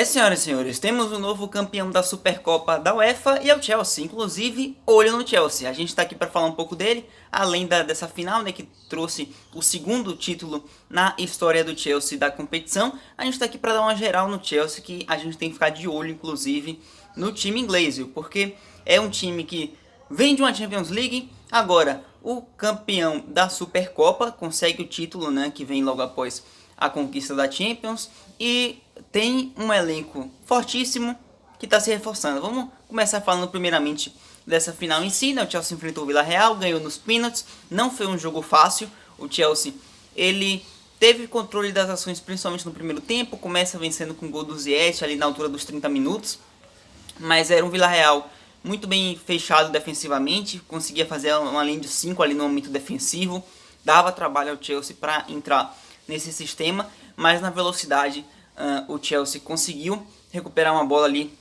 Senhoras e senhores, temos um novo campeão da Supercopa da UEFA e é o Chelsea. Inclusive, olho no Chelsea. A gente está aqui para falar um pouco dele, além dessa final, né, que trouxe o segundo título na história do Chelsea da competição. A gente está aqui para dar uma geral no Chelsea, que a gente tem que ficar de olho, inclusive, no time inglês, viu? Porque é um time que vem de uma Champions League. Agora, o campeão da Supercopa consegue o título, né, que vem logo após a conquista da Champions, e tem um elenco fortíssimo que está se reforçando. Vamos começar falando primeiramente dessa final em si, né? O Chelsea enfrentou o Villarreal, ganhou nos pênaltis, não foi um jogo fácil. O Chelsea, ele teve controle das ações, principalmente no primeiro tempo, começa vencendo com o gol do Ziyech ali na altura dos 30 minutos, mas era um Villarreal muito bem fechado defensivamente, conseguia fazer uma linha de 5 ali no momento defensivo, dava trabalho ao Chelsea para entrar nesse sistema, mas na velocidade o Chelsea conseguiu recuperar uma bola ali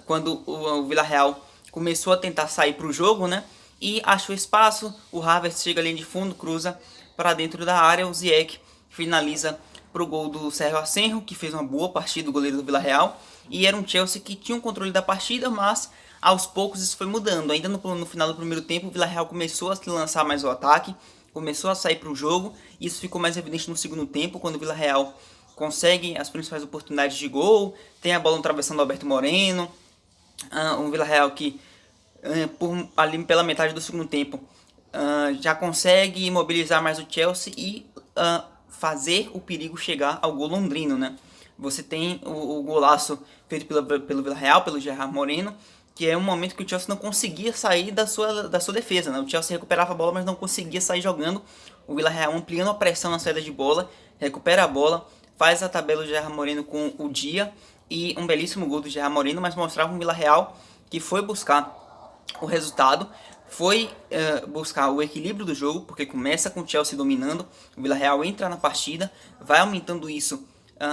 quando o Villarreal começou a tentar sair para o jogo, né? E achou espaço, o Havertz chega ali de fundo, cruza para dentro da área, o Ziyech finaliza para o gol do Sérgio Asenjo, que fez uma boa partida, o goleiro do Villarreal, e era um Chelsea que tinha o controle da partida, mas aos poucos isso foi mudando. Ainda no final do primeiro tempo, o Villarreal começou a se lançar mais o ataque, começou a sair para o jogo. Isso ficou mais evidente no segundo tempo, quando o Villarreal consegue as principais oportunidades de gol, tem a bola no travessão do Alberto Moreno, um Villarreal que ali pela metade do segundo tempo já consegue imobilizar mais o Chelsea e fazer o perigo chegar ao gol londrino, né? Você tem o golaço feito pelo Villarreal, pelo Gerard Moreno, que é um momento que o Chelsea não conseguia sair da sua defesa, né? O Chelsea recuperava a bola, mas não conseguia sair jogando. O Villarreal ampliando a pressão na saída de bola, recupera a bola, faz a tabela do Gerard Moreno com o Dia, e um belíssimo gol do Gerard Moreno, mas mostrava um Villarreal que foi buscar o resultado, foi buscar o equilíbrio do jogo, porque começa com o Chelsea dominando, o Villarreal entra na partida, vai aumentando isso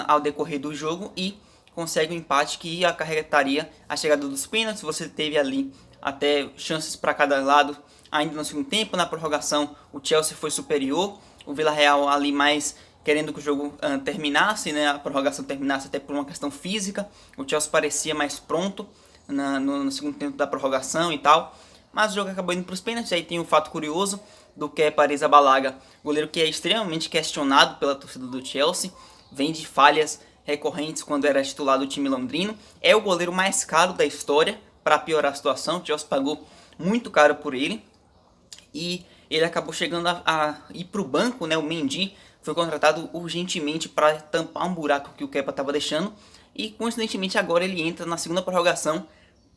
ao decorrer do jogo e consegue um empate que acarretaria a chegada dos pênaltis. Você teve ali até chances para cada lado ainda no segundo tempo. Na prorrogação o Chelsea foi superior, o Villarreal ali mais querendo que o jogo terminasse, né, a prorrogação terminasse até por uma questão física. O Chelsea parecia mais pronto no segundo tempo da prorrogação e tal, mas o jogo acabou indo para os pênaltis. Aí tem um fato curioso do Kepa Arrizabalaga, goleiro que é extremamente questionado pela torcida do Chelsea, vem de falhas recorrentes quando era titular do time londrino, é o goleiro mais caro da história. Para piorar a situação, o Chelsea pagou muito caro por ele, e ele acabou chegando a ir para o banco, né? O Mendy foi contratado urgentemente para tampar um buraco que o Kepa estava deixando, e coincidentemente agora ele entra na segunda prorrogação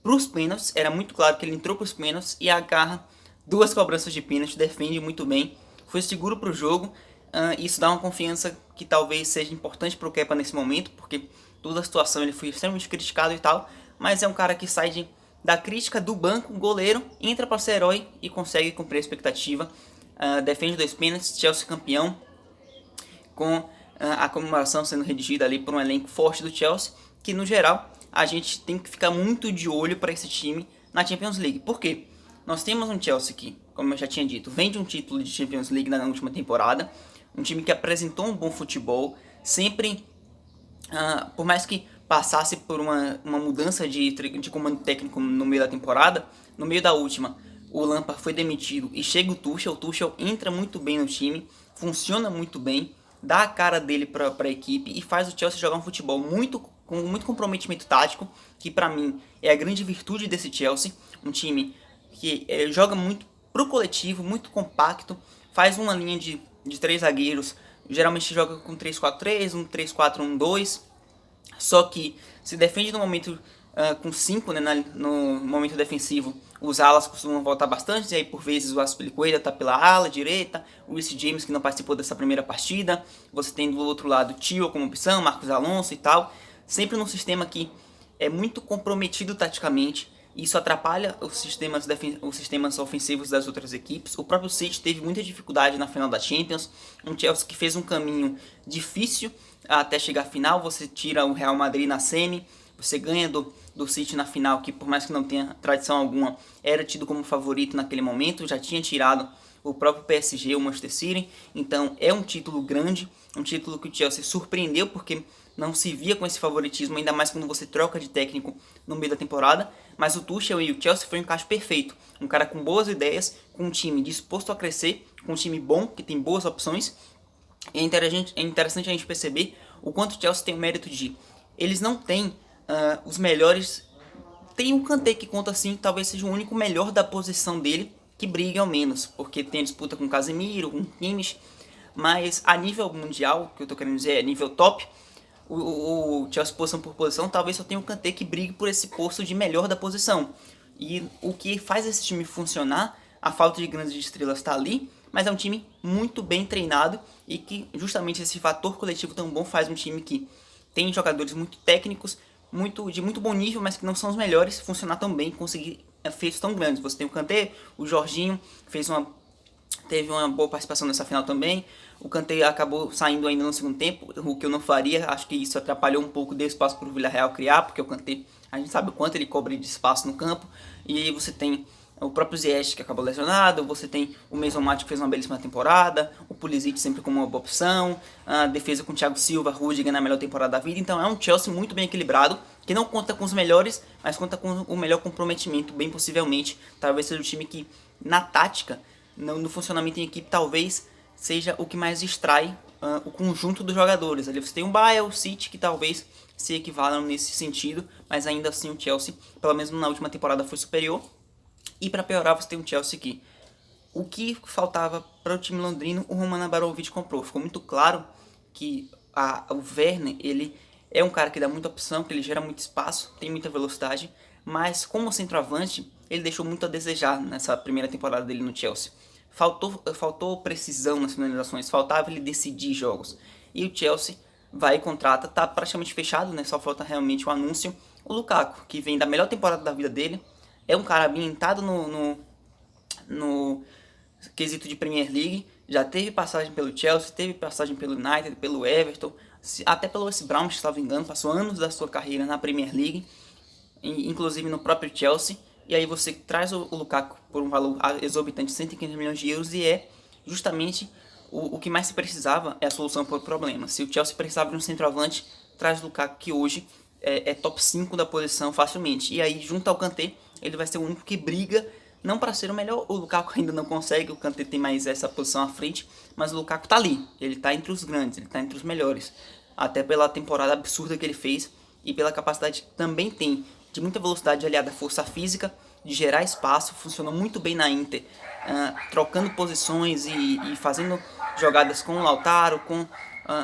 para os pênaltis. Era muito claro que ele entrou para os pênaltis e agarra duas cobranças de pênalti, defende muito bem, foi seguro para o jogo. Isso dá uma confiança que talvez seja importante para o Kepa nesse momento, porque toda a situação ele foi extremamente criticado e tal, mas é um cara que sai da crítica do banco, goleiro, entra para ser herói e consegue cumprir a expectativa, defende dois pênaltis, Chelsea campeão, com a comemoração sendo redigida ali por um elenco forte do Chelsea, que no geral a gente tem que ficar muito de olho para esse time na Champions League. Por quê? Nós temos um Chelsea que, como eu já tinha dito, vem de um título de Champions League na última temporada, um time que apresentou um bom futebol, sempre, por mais que passasse por uma mudança de comando técnico no meio da temporada, no meio da última, o Lampard foi demitido e chega o Tuchel entra muito bem no time, funciona muito bem, dá a cara dele para a equipe e faz o Chelsea jogar um futebol com muito comprometimento tático, que para mim é a grande virtude desse Chelsea, um time que joga muito pro coletivo, muito compacto, faz uma linha de três zagueiros, geralmente joga com 3-4-3, um 3-4-1-2, só que se defende no momento com 5, né, no momento defensivo. Os alas costumam voltar bastante, e aí por vezes o Azpilicueta está pela ala direita, o Reece James, que não participou dessa primeira partida, você tem do outro lado Tio como opção, Marcos Alonso e tal, sempre num sistema que é muito comprometido taticamente. Isso atrapalha os sistemas ofensivos das outras equipes. O próprio City teve muita dificuldade na final da Champions, um Chelsea que fez um caminho difícil até chegar à final. Você tira o Real Madrid na semi, você ganha do City na final, que por mais que não tenha tradição alguma, era tido como favorito naquele momento, já tinha tirado o próprio PSG, o Manchester City. Então é um título grande, um título que o Chelsea surpreendeu, porque não se via com esse favoritismo, ainda mais quando você troca de técnico no meio da temporada, mas o Tuchel e o Chelsea foi um encaixe perfeito, um cara com boas ideias, com um time disposto a crescer, com um time bom, que tem boas opções. É interessante a gente perceber o quanto o Chelsea tem o mérito de... Eles não têm os melhores... Tem o Kanté que conta assim, talvez seja o único melhor da posição dele, que briga ao menos, porque tem a disputa com o Casemiro, com o Kimmich, mas a nível mundial, que eu tô querendo dizer, é nível top, o Chelsea posição por posição, talvez só tenha o Kanté que brigue por esse posto de melhor da posição. E o que faz esse time funcionar, a falta de grandes estrelas está ali, mas é um time muito bem treinado e que justamente esse fator coletivo tão bom faz um time que tem jogadores muito técnicos, de muito bom nível, mas que não são os melhores, funcionar tão bem, conseguir feitos tão grandes. Você tem o Kanté, o Jorginho teve uma boa participação nessa final também. O Kanté acabou saindo ainda no segundo tempo, o que eu não faria. Acho que isso atrapalhou um pouco, deu espaço para o Villarreal criar, porque o Kanté, a gente sabe o quanto ele cobre de espaço no campo. E aí você tem o próprio Ziyech, que acabou lesionado, você tem o Mason Mount, que fez uma belíssima temporada, o Pulisic sempre como uma boa opção, a defesa com o Thiago Silva, Rudiger na melhor temporada da vida. Então é um Chelsea muito bem equilibrado, que não conta com os melhores, mas conta com o melhor comprometimento, bem possivelmente. Talvez seja o time que, na tática, no funcionamento em equipe, talvez seja o que mais distrai o conjunto dos jogadores. Ali você tem o Bayern, o City, que talvez se equivalam nesse sentido, mas ainda assim o Chelsea, pelo menos na última temporada, foi superior. E para piorar, você tem um Chelsea que o que faltava para o time londrino, o Roman Abramovich comprou. Ficou muito claro que o Werner, ele é um cara que dá muita opção, que ele gera muito espaço, tem muita velocidade, mas como centroavante, ele deixou muito a desejar nessa primeira temporada dele no Chelsea. Faltou precisão nas finalizações, faltava ele decidir jogos. E o Chelsea vai e contrata, tá praticamente fechado, né? Só falta realmente o anúncio. O Lukaku, que vem da melhor temporada da vida dele, é um cara ambientado no quesito de Premier League, já teve passagem pelo Chelsea, teve passagem pelo United, pelo Everton, até pelo West Brom, se não me engano, passou anos da sua carreira na Premier League, inclusive no próprio Chelsea, e aí você traz o Lukaku por um valor exorbitante de 115 milhões de euros e é justamente o que mais se precisava, é a solução para o problema. Se o Chelsea precisava de um centroavante, traz o Lukaku, que hoje é top 5 da posição facilmente, e aí junto ao Kanté, ele vai ser o único que briga, não para ser o melhor. O Lukaku ainda não consegue, o Kanté tem mais essa posição à frente, mas o Lukaku tá ali, ele tá entre os grandes, ele tá entre os melhores, até pela temporada absurda que ele fez e pela capacidade que também tem de muita velocidade aliada à força física, de gerar espaço. Funcionou muito bem na Inter, trocando posições e fazendo jogadas com o Lautaro, com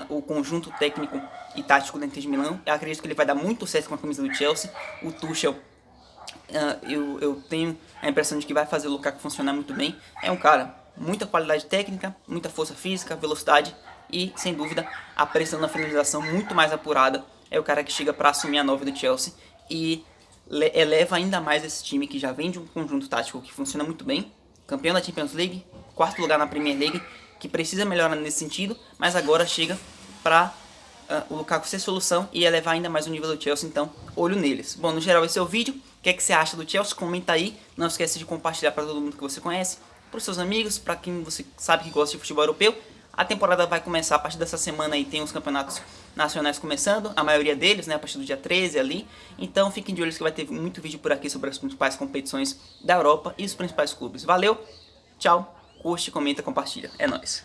o conjunto técnico e tático da Inter de Milão. Eu acredito que ele vai dar muito certo com a camisa do Chelsea. O Tuchel, eu tenho a impressão de que vai fazer o Lukaku funcionar muito bem. É um cara, muita qualidade técnica, muita força física, velocidade e, sem dúvida, a pressão na finalização muito mais apurada. É o cara que chega para assumir a 9 do Chelsea e eleva ainda mais esse time que já vem de um conjunto tático que funciona muito bem. Campeão da Champions League, quarto lugar na Premier League, que precisa melhorar nesse sentido, mas agora chega para o Lukaku ser solução e elevar ainda mais o nível do Chelsea, então olho neles. Bom, no geral esse é o vídeo. O que é que você acha do Chelsea? Comenta aí. Não esquece de compartilhar para todo mundo que você conhece, para os seus amigos, para quem você sabe que gosta de futebol europeu. A temporada vai começar a partir dessa semana e tem os campeonatos nacionais começando, a maioria deles, né, a partir do dia 13 ali. Então fiquem de olho que vai ter muito vídeo por aqui sobre as principais competições da Europa e os principais clubes. Valeu, tchau, curte, comenta, compartilha. É nóis.